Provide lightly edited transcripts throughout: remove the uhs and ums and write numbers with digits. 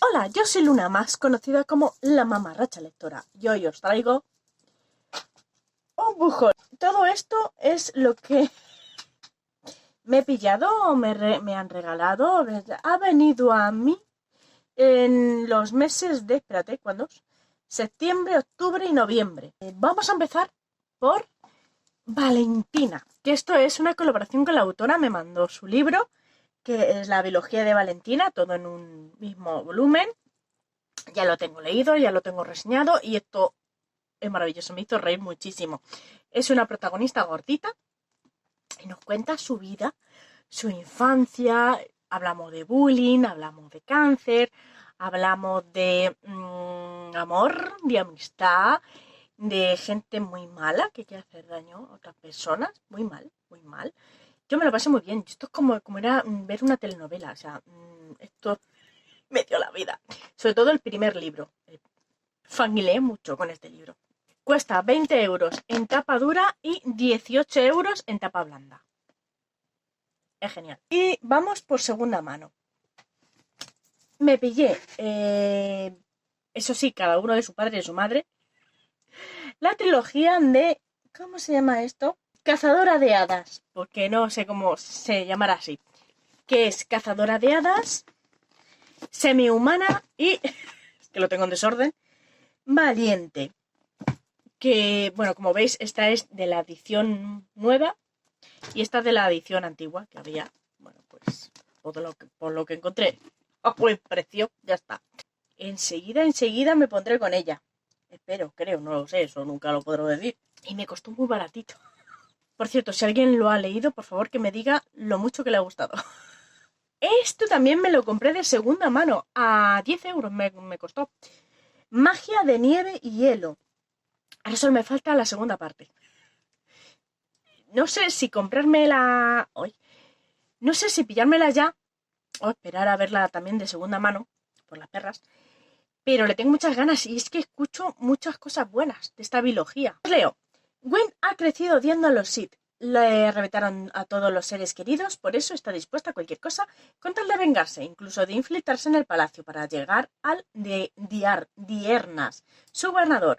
Hola, yo soy Luna, más conocida como la mamarracha lectora, y hoy os traigo un bujón. Todo esto es lo que me he pillado o me han regalado, ha venido a mí en los meses de, espérate, ¿cuándo? Septiembre, octubre y noviembre. Vamos a empezar por Valentina, que esto es una colaboración con la autora, me mandó su libro, que es La biología de Valentina, todo en un mismo volumen. Ya lo tengo leído, ya lo tengo reseñado y esto es maravilloso, me hizo reír muchísimo. Es una protagonista gordita y nos cuenta su vida, su infancia. Hablamos de bullying, hablamos de cáncer, hablamos de amor, de amistad, de gente muy mala que quiere hacer daño a otras personas. Muy mal, muy mal. Yo me lo pasé muy bien. Esto es como era ver una telenovela. O sea, esto me dio la vida. Sobre todo el primer libro. Fangirleé mucho con este libro. Cuesta 20 euros en tapa dura y 18 euros en tapa blanda. Es genial. Y vamos por segunda mano. Me pillé, eso sí, cada uno de su padre y su madre, la trilogía de, ¿cómo se llama esto? Cazadora de hadas, porque no sé cómo se llamará así. Que es Cazadora de hadas, Semihumana y, que lo tengo en desorden, Valiente. Que, bueno, como veis, esta es de la edición nueva y esta de la edición antigua que había. Bueno, pues por lo que encontré a buen precio, ya está. Enseguida me pondré con ella. Espero, creo, no lo sé, eso nunca lo podré decir. Y me costó muy baratito. Por cierto, si alguien lo ha leído, por favor que me diga lo mucho que le ha gustado. Esto también me lo compré de segunda mano. A 10 euros me costó. Magia de nieve y hielo. Ahora solo me falta la segunda parte. No sé si comprármela hoy. No sé si pillármela ya o esperar a verla también de segunda mano, por las perras. Pero le tengo muchas ganas y es que escucho muchas cosas buenas de esta biología. Os leo. Gwen ha crecido odiando a los Sith. Le arrebataron a todos los seres queridos, por eso está dispuesta a cualquier cosa con tal de vengarse, incluso de infiltrarse en el palacio para llegar al de Diernas, su gobernador.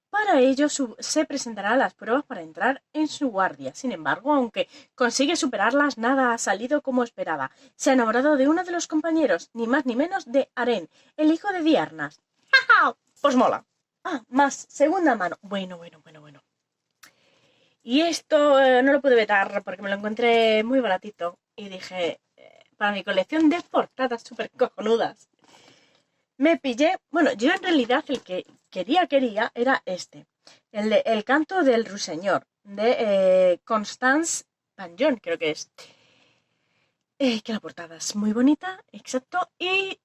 Para ello se presentará a las pruebas para entrar en su guardia. Sin embargo, aunque consigue superarlas, nada ha salido como esperaba. Se ha enamorado de uno de los compañeros, ni más ni menos de Aren, el hijo de Diernas. ¡Ja! Pues mola. Ah, más, segunda mano. Bueno. Y esto no lo pude vetar porque me lo encontré muy baratito. Y dije, para mi colección de portadas súper cojonudas. Me pillé, bueno, yo en realidad el que quería era este, el canto del ruiseñor, de Constance Panjon, creo que es. Que la portada es muy bonita, exacto, y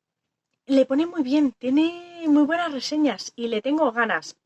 le pone muy bien, tiene muy buenas reseñas y le tengo ganas.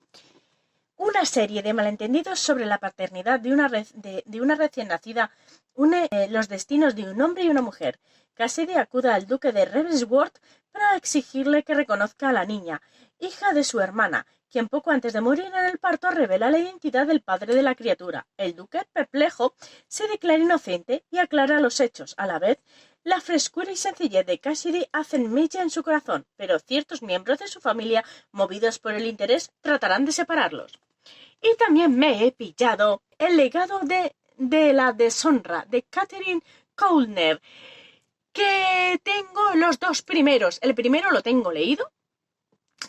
Una serie de malentendidos sobre la paternidad de una recién nacida une los destinos de un hombre y una mujer. Cassidy acude al duque de Ravensworth para exigirle que reconozca a la niña, hija de su hermana, quien poco antes de morir en el parto revela la identidad del padre de la criatura. El duque, perplejo, se declara inocente y aclara los hechos. A la vez, la frescura y sencillez de Cassidy hacen mella en su corazón, pero ciertos miembros de su familia, movidos por el interés, tratarán de separarlos. Y también me he pillado El legado de la deshonra de Catherine Coulner, que tengo los dos primeros. El primero lo tengo leído,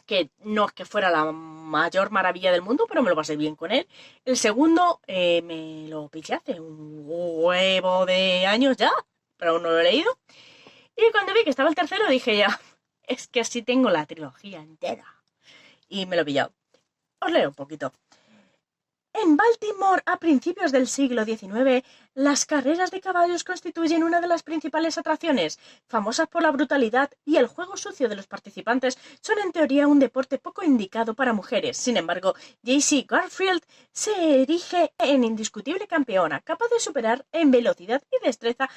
que no es que fuera la mayor maravilla del mundo, pero me lo pasé bien con él. El segundo me lo pillé hace un huevo de años ya, pero aún no lo he leído. Y cuando vi que estaba el tercero dije ya, es que así tengo la trilogía entera. Y me lo he pillado. Os leo un poquito. En Baltimore, a principios del siglo XIX, las carreras de caballos constituyen una de las principales atracciones. Famosas por la brutalidad y el juego sucio de los participantes, son en teoría un deporte poco indicado para mujeres. Sin embargo, J.C. Garfield se erige en indiscutible campeona, capaz de superar en velocidad y destreza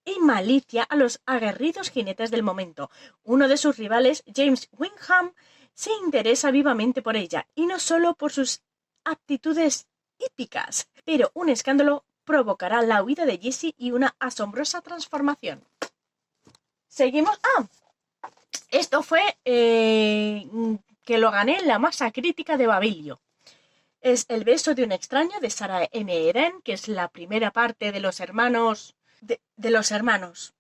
y malicia a los aguerridos jinetes del momento. Uno de sus rivales, James Wingham, se interesa vivamente por ella, y no solo por sus aptitudes hípicas, pero un escándalo provocará la huida de Jessie y una asombrosa transformación. Seguimos. Esto fue que lo gané en la masa crítica de Babilio. Es El beso de un extraño de Sarah M. Eren, que es la primera parte de los hermanos... De los hermanos.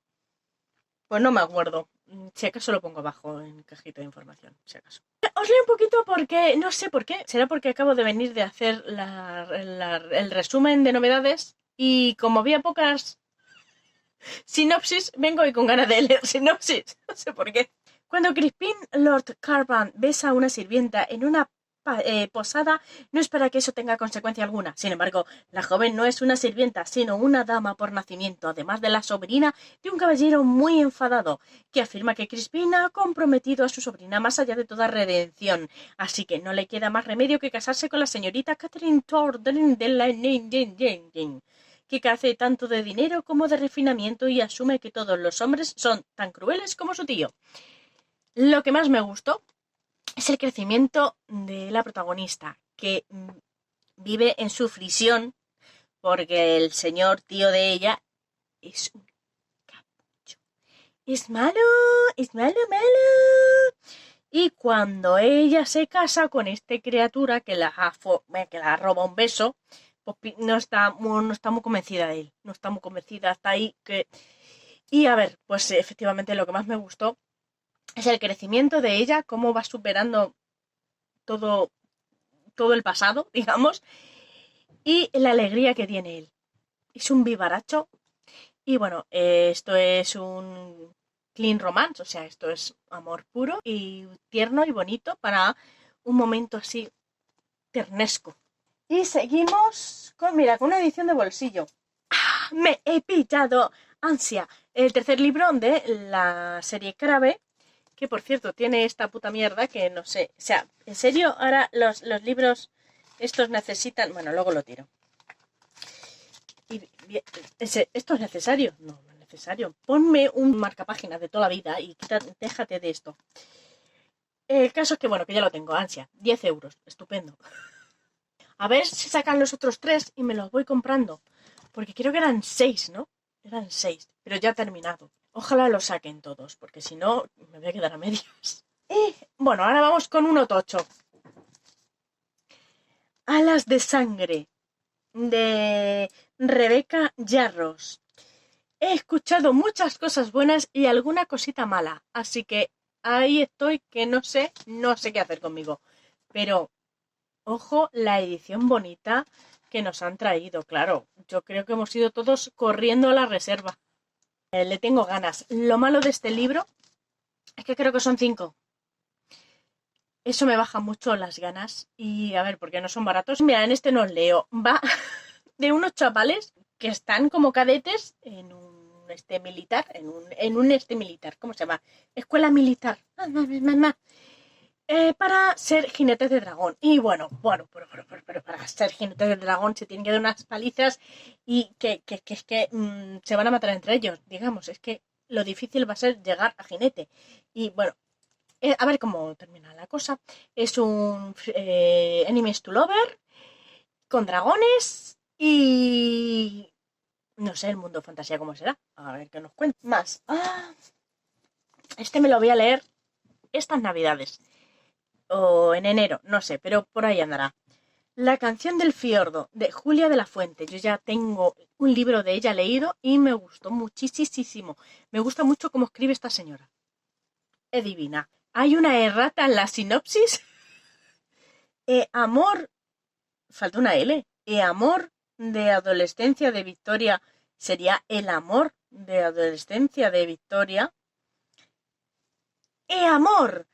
Pues no me acuerdo. Si acaso lo pongo abajo en cajita de información, si acaso. Os leo un poquito porque, no sé por qué, será porque acabo de venir de hacer el resumen de novedades y como había pocas sinopsis, vengo hoy con ganas de leer sinopsis, no sé por qué. Cuando Crispin Lord Carban besa a una sirvienta en una posada, no espera que eso tenga consecuencia alguna. Sin embargo, la joven no es una sirvienta, sino una dama por nacimiento, además de la sobrina de un caballero muy enfadado, que afirma que Crispin ha comprometido a su sobrina más allá de toda redención. Así que no le queda más remedio que casarse con la señorita Catherine Torden de la que carece tanto de dinero como de refinamiento y asume que todos los hombres son tan crueles como su tío. Lo que más me gustó es el crecimiento de la protagonista, que vive en sufrición porque el señor tío de ella es un capucho. Es malo, malo. Y cuando ella se casa con esta criatura que la roba un beso, pues no está muy convencida de él. No está muy convencida hasta ahí que... Y a ver, pues efectivamente lo que más me gustó es el crecimiento de ella, cómo va superando todo el pasado, digamos, y la alegría que tiene él. Es un vivaracho. Y bueno, esto es un clean romance, o sea, esto es amor puro y tierno y bonito para un momento así ternesco. Y seguimos con, mira, con una edición de bolsillo. Me he pillado Ansia, el tercer libro de la serie Crabe, que por cierto tiene esta puta mierda que no sé, o sea, ¿en serio ahora los libros estos necesitan? Bueno, luego lo tiro. ¿Esto es necesario? No, no es necesario. Ponme un marcapáginas de toda la vida y déjate de esto. El caso es que, bueno, que ya lo tengo, Ansia, 10 euros, estupendo. A ver si sacan los otros 3 y me los voy comprando. Porque creo que eran 6, ¿no? Eran 6, pero ya ha terminado. Ojalá lo saquen todos, porque si no, me voy a quedar a medias. Y bueno, ahora vamos con uno tocho. Alas de sangre, de Rebeca Yarros. He escuchado muchas cosas buenas y alguna cosita mala, así que ahí estoy que no sé qué hacer conmigo. Pero, ojo, la edición bonita que nos han traído, claro. Yo creo que hemos ido todos corriendo a la reserva. Le tengo ganas. Lo malo de este libro es que creo que son 5. Eso me baja mucho las ganas. Y a ver, porque no son baratos. Mira, en este no os leo. Va de unos chavales que están como cadetes en un militar, en un militar, ¿cómo se llama? Escuela militar. Para ser jinetes de dragón. Y bueno, pero para ser jinetes de dragón se tienen que dar unas palizas y que es que se van a matar entre ellos, digamos. Es que lo difícil va a ser llegar a jinete. Y bueno, a ver cómo termina la cosa. Es un Enemies to Lover con dragones y... no sé, el mundo de fantasía cómo será. A ver qué nos cuenta. Más. Este me lo voy a leer estas navidades. O en enero, no sé, pero por ahí andará. La canción del fiordo, de Julia de la Fuente. Yo ya tengo un libro de ella leído y me gustó muchísimo. Me gusta mucho cómo escribe esta señora. Es divina. Hay una errata en la sinopsis. Amor... falta una L. Amor de adolescencia de Victoria. Sería el amor de adolescencia de Victoria. Amor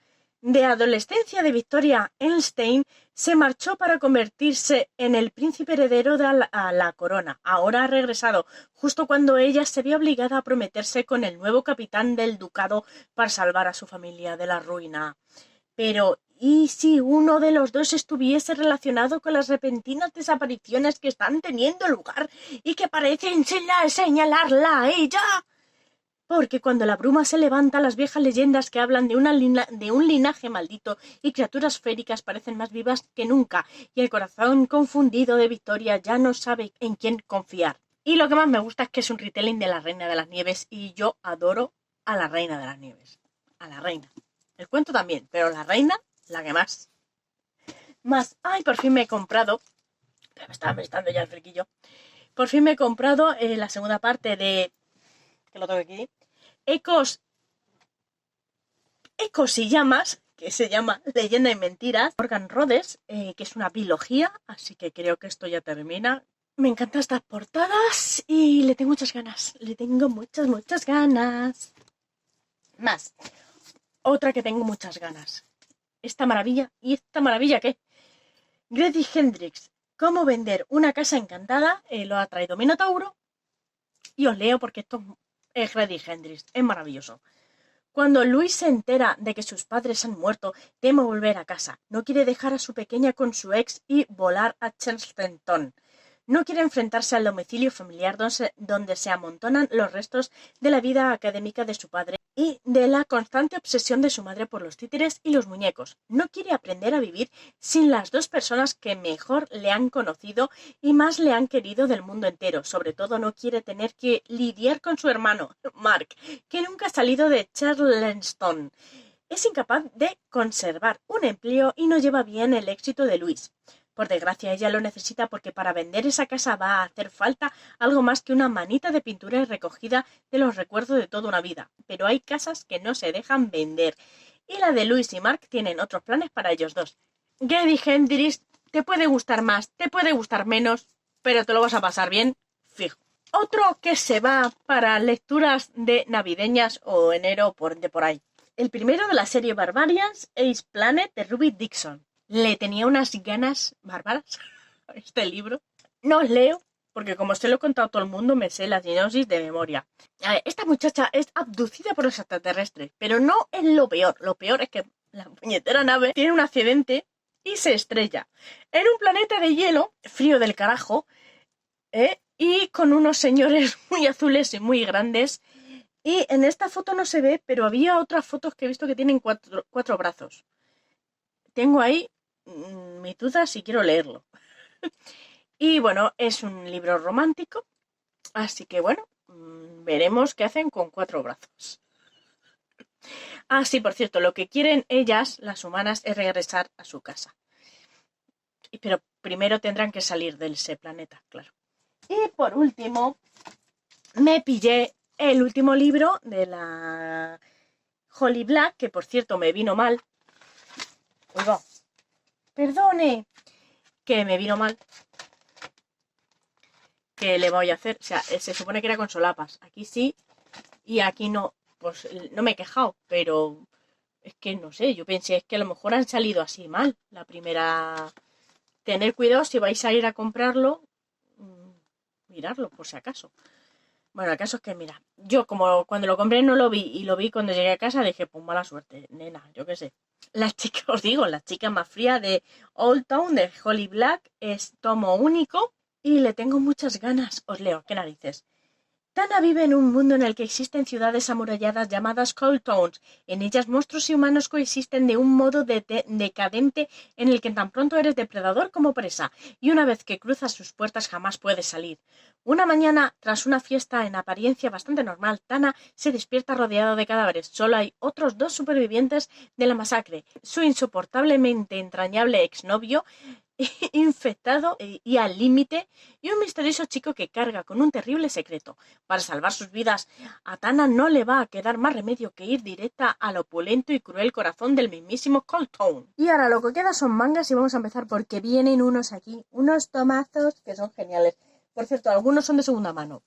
de adolescencia de Victoria Einstein se marchó para convertirse en el príncipe heredero de la corona. Ahora ha regresado, justo cuando ella se vio obligada a prometerse con el nuevo capitán del ducado para salvar a su familia de la ruina. Pero, ¿y si uno de los dos estuviese relacionado con las repentinas desapariciones que están teniendo lugar y que parecen señalarla a ella? Porque cuando la bruma se levanta, las viejas leyendas que hablan de un linaje maldito y criaturas féricas parecen más vivas que nunca, y el corazón confundido de Victoria ya no sabe en quién confiar. Y lo que más me gusta es que es un retelling de la Reina de las Nieves, y yo adoro a la Reina de las Nieves. a la reina. El cuento también, pero la reina, la que más. Ay, por fin me he comprado, me estaba molestando ya el friquillo, por fin me he comprado la segunda parte de, que lo tengo aquí, Ecos y Llamas, que se llama Leyenda y Mentiras, Morgan Rhodes, que es una trilogía, así que creo que esto ya termina. Me encantan estas portadas y le tengo muchas ganas, muchas ganas. Más, otra que tengo muchas ganas. Esta maravilla, ¿y esta maravilla qué? Grady Hendrix, cómo vender una casa encantada, lo ha traído Minotauro, y os leo porque esto es Grady Hendrix, es maravilloso. Cuando Luis se entera de que sus padres han muerto, teme volver a casa. No quiere dejar a su pequeña con su ex y volar a Chesterton. No quiere enfrentarse al domicilio familiar donde se amontonan los restos de la vida académica de su padre y de la constante obsesión de su madre por los títeres y los muñecos. No quiere aprender a vivir sin las dos personas que mejor le han conocido y más le han querido del mundo entero. Sobre todo no quiere tener que lidiar con su hermano, Mark, que nunca ha salido de Charleston. Es incapaz de conservar un empleo y no lleva bien el éxito de Luis. Por desgracia, ella lo necesita porque para vender esa casa va a hacer falta algo más que una manita de pintura y recogida de los recuerdos de toda una vida. Pero hay casas que no se dejan vender. Y la de Luis y Mark tienen otros planes para ellos dos. Grady Hendrix, te puede gustar más, te puede gustar menos, pero te lo vas a pasar bien, fijo. Otro que se va para lecturas de navideñas o enero de por ahí. El primero de la serie Barbarians, Ace Planet de Ruby Dixon. Le tenía unas ganas bárbaras a este libro. No os leo, porque como se lo he contado a todo el mundo, me sé la sinopsis de memoria. Esta muchacha es abducida por los extraterrestres, pero no es lo peor. Lo peor es que la puñetera nave tiene un accidente y se estrella en un planeta de hielo, frío del carajo, y con unos señores muy azules y muy grandes. Y en esta foto no se ve, pero había otras fotos que he visto que tienen cuatro brazos. Tengo ahí mis dudas si quiero leerlo. Y bueno, es un libro romántico, así que bueno, veremos qué hacen con 4 brazos. Ah, sí, por cierto, lo que quieren ellas, las humanas, es regresar a su casa. Pero primero tendrán que salir de ese planeta, claro. Y por último, me pillé el último libro de la Holly Black, que por cierto me vino mal. Oiga, perdone, que me vino mal. ¿Qué le voy a hacer? O sea, se supone que era con solapas. Aquí sí y aquí no. Pues no me he quejado, pero es que no sé. Yo pensé es que a lo mejor han salido así mal. La primera... Tener cuidado si vais a ir a comprarlo. Mirarlo por si acaso. Bueno, el caso es que, mira, yo como cuando lo compré no lo vi y lo vi cuando llegué a casa, dije, pues mala suerte, nena, yo qué sé. La chica, os digo, la chica más fría de Old Town de Holly Black es tomo único y le tengo muchas ganas. Os leo, qué narices. Tana vive en un mundo en el que existen ciudades amuralladas llamadas Cold Towns. En ellas monstruos y humanos coexisten de un modo decadente en el que tan pronto eres depredador como presa, y una vez que cruzas sus puertas jamás puedes salir. Una mañana, tras una fiesta en apariencia bastante normal, Tana se despierta rodeada de cadáveres. Solo hay otros 2 supervivientes de la masacre. Su insoportablemente entrañable exnovio, infectado y al límite, y un misterioso chico que carga con un terrible secreto. Para salvar sus vidas, a Tana no le va a quedar más remedio que ir directa al opulento y cruel corazón del mismísimo Cold Town. Y ahora lo que queda son mangas y vamos a empezar porque vienen unos aquí, unos tomazos que son geniales. Por cierto, algunos son de segunda mano.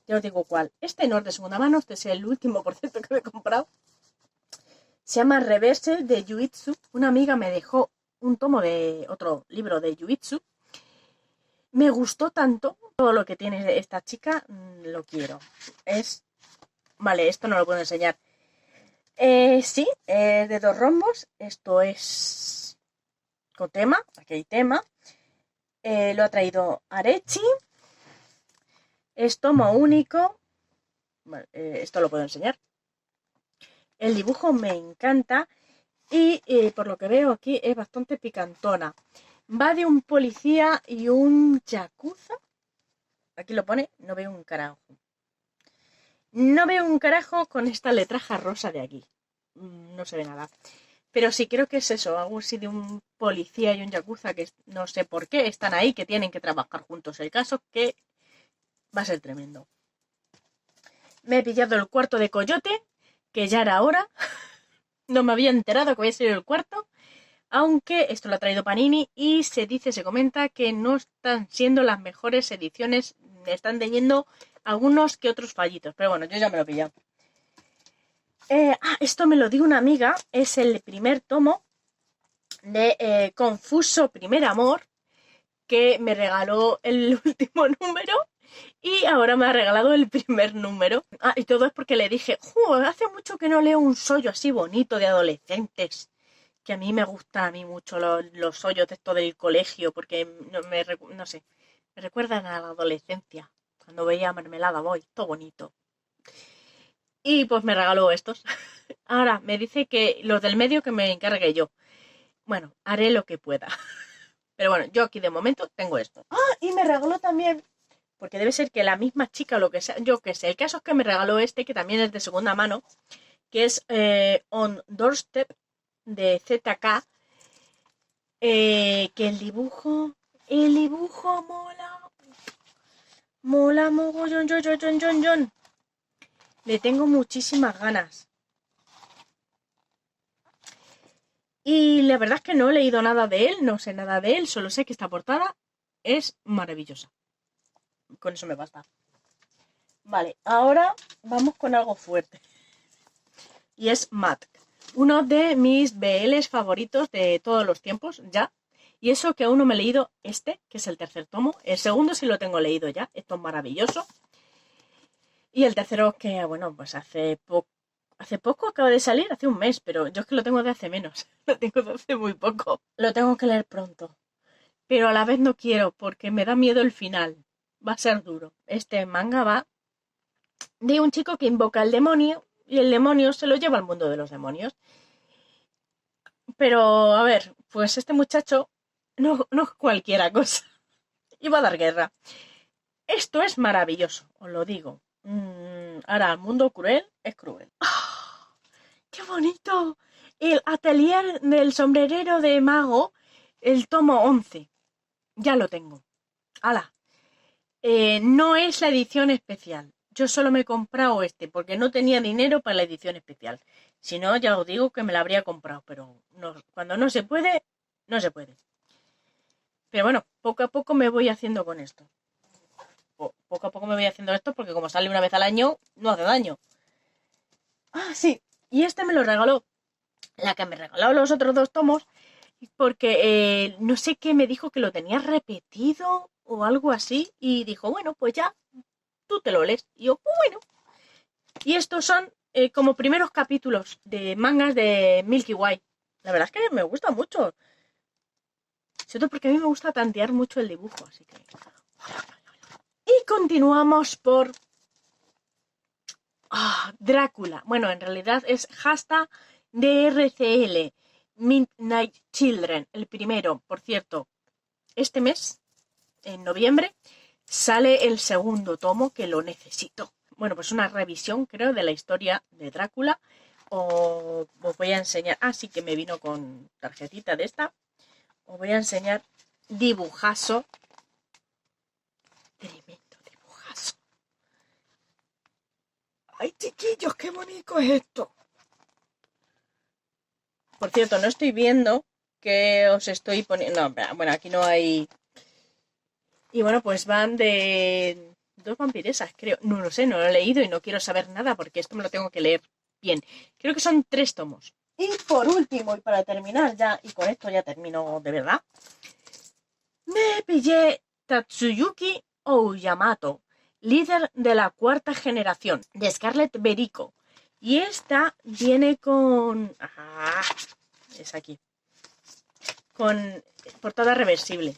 Ya os digo cuál. Este no es de segunda mano, este es el último, por cierto, que me he comprado. Se llama Reversal de Jujutsu. Una amiga me dejó un tomo de otro libro de Jujutsu. Me gustó tanto todo lo que tiene esta chica, lo quiero. Vale, esto no lo puedo enseñar. Sí, de 2 rombos. Esto es con tema, aquí hay tema. Lo ha traído Arechi. Es tomo único. Bueno, esto lo puedo enseñar. El dibujo me encanta y por lo que veo aquí es bastante picantona. Va de un policía y un yakuza. Aquí lo pone, no veo un carajo. No veo un carajo con esta letraja rosa de aquí. No se ve nada. Pero sí creo que es eso, algo así de un policía y un yakuza que no sé por qué están ahí, que tienen que trabajar juntos. El caso que va a ser tremendo. Me he pillado el cuarto de Coyote, que ya era hora. No me había enterado que había sido el cuarto. Aunque esto lo ha traído Panini y se comenta que no están siendo las mejores ediciones. Están teniendo algunos que otros fallitos. Pero bueno, yo ya me lo he pillado. Esto me lo dio una amiga. Es el primer tomo de Confuso Primer Amor, que me regaló el último número y ahora me ha regalado el primer número. Y todo es porque le dije, hace mucho que no leo un sollo así bonito de adolescentes, que a mí me gustan a mí mucho los sollos de esto del colegio, porque no sé, me recuerdan a la adolescencia, cuando veía Mermelada Boy, todo bonito. Y pues me regaló estos. Ahora me dice que los del medio que me encargue yo. Bueno, haré lo que pueda. Pero bueno, yo aquí de momento tengo esto. Y me regaló también, porque debe ser que la misma chica o lo que sea, yo qué sé. El caso es que me regaló este, que también es de segunda mano, que es On Doorstep de ZK. Que el dibujo mola mogollón, yo. Le tengo muchísimas ganas. Y la verdad es que no he leído nada de él, no sé nada de él, solo sé que esta portada es maravillosa. Con eso me basta. Vale, ahora vamos con algo fuerte. Y es Matt, uno de mis BLs favoritos de todos los tiempos, ya. Y eso que aún no me he leído este, que es el tercer tomo. El segundo sí lo tengo leído ya, esto es maravilloso. Y el tercero que, bueno, pues hace poco acaba de salir, hace un mes, pero yo es que lo tengo de hace menos. Lo tengo de hace muy poco. Lo tengo que leer pronto. Pero a la vez no quiero, porque me da miedo el final. Va a ser duro. Este manga va de un chico que invoca al demonio y el demonio se lo lleva al mundo de los demonios. Pero, a ver, pues este muchacho no es cualquiera cosa. Y va a dar guerra. Esto es maravilloso, os lo digo. Ahora, el mundo cruel es cruel. ¡Oh, ¡qué bonito! El atelier del sombrerero de mago, el tomo 11. Ya lo tengo. ¡Hala! No es la edición especial. Yo solo me he comprado este porque no tenía dinero para la edición especial. Si no, ya os digo que me la habría comprado, pero no, cuando no se puede, no se puede. Pero bueno, poco a poco me voy haciendo con esto. Poco a poco me voy haciendo esto porque como sale una vez al año, no hace daño. Sí. Y este me lo regaló la que me regaló los otros dos tomos porque no sé qué me dijo que lo tenía repetido o algo así y dijo, bueno, pues ya, tú te lo lees. Y yo, pues bueno. Y estos son como primeros capítulos de mangas de Milky Way. La verdad es que me gusta mucho. Sobre todo porque a mí me gusta tantear mucho el dibujo, así que... Y continuamos por... Drácula. Bueno, en realidad es hashtag DRCL. Midnight Children. El primero, por cierto. Este mes, en noviembre, sale el segundo tomo que lo necesito. Bueno, pues una revisión, creo, de la historia de Drácula. Os voy a enseñar... sí que me vino con tarjetita de esta. Os voy a enseñar dibujazo. Tremendo dibujazo. ¡Ay, chiquillos, qué bonito es esto! Por cierto, no estoy viendo que os estoy poniendo... No, bueno, aquí no hay... Y bueno, pues van de... dos vampiresas, creo. No lo sé, no lo he leído y no quiero saber nada porque esto me lo tengo que leer bien. Creo que son 3 tomos. Y por último, y para terminar ya, y con esto ya termino de verdad, me pillé Tatsuyuki Oyamato, líder de la 4ª generación, de Scarlet Berico. Y esta viene con... es aquí. Con portada reversible.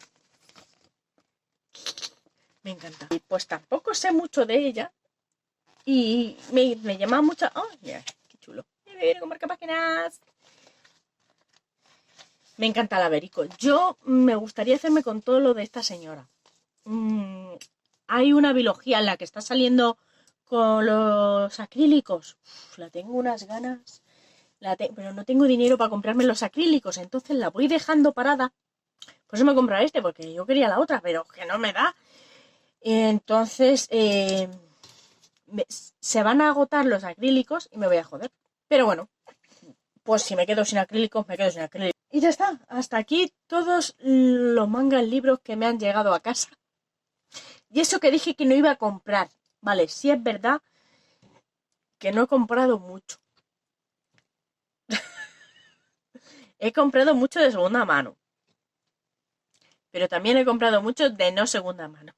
Me encanta. Y pues tampoco sé mucho de ella. Y me llama mucho... mira, qué chulo. Viene con marcapáginas. Me encanta la Berico. Yo me gustaría hacerme con todo lo de esta señora. Hay una biología en la que está saliendo con los acrílicos. Uf, la tengo unas ganas. Pero no tengo dinero para comprarme los acrílicos, entonces la voy dejando parada. Por eso me compro este, porque yo quería la otra, pero que no me da. Entonces, se van a agotar los acrílicos y me voy a joder. Pero bueno, pues si me quedo sin acrílicos, me quedo sin acrílicos. Y ya está, hasta aquí todos los mangas libros que me han llegado a casa. Y eso que dije que no iba a comprar. Vale, sí es verdad que no he comprado mucho. He comprado mucho de segunda mano. Pero también he comprado mucho de no segunda mano.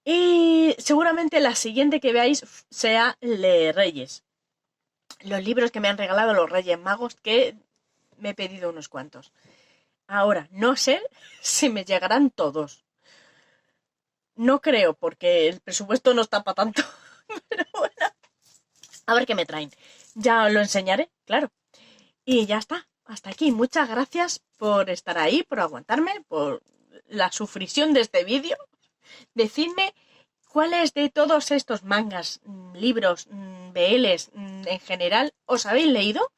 Y seguramente la siguiente que veáis sea de Reyes. Los libros que me han regalado los Reyes Magos, que me he pedido unos cuantos. Ahora, no sé si me llegarán todos. No creo, porque el presupuesto no está para tanto. Pero bueno, a ver qué me traen. Ya os lo enseñaré, claro. Y ya está. Hasta aquí. Muchas gracias por estar ahí, por aguantarme, por la sufrición de este vídeo. Decidme cuáles de todos estos mangas, libros, BLs en general os habéis leído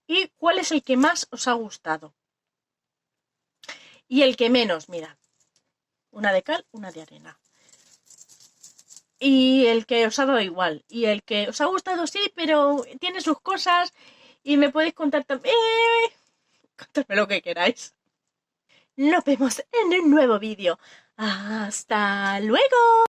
y cuál es el que más os ha gustado. Y el que menos, mirad. Una de cal, una de arena. Y el que os ha dado igual. Y el que os ha gustado, sí, pero tiene sus cosas y me podéis contar también. Contadme lo que queráis. Nos vemos en un nuevo vídeo. ¡Hasta luego!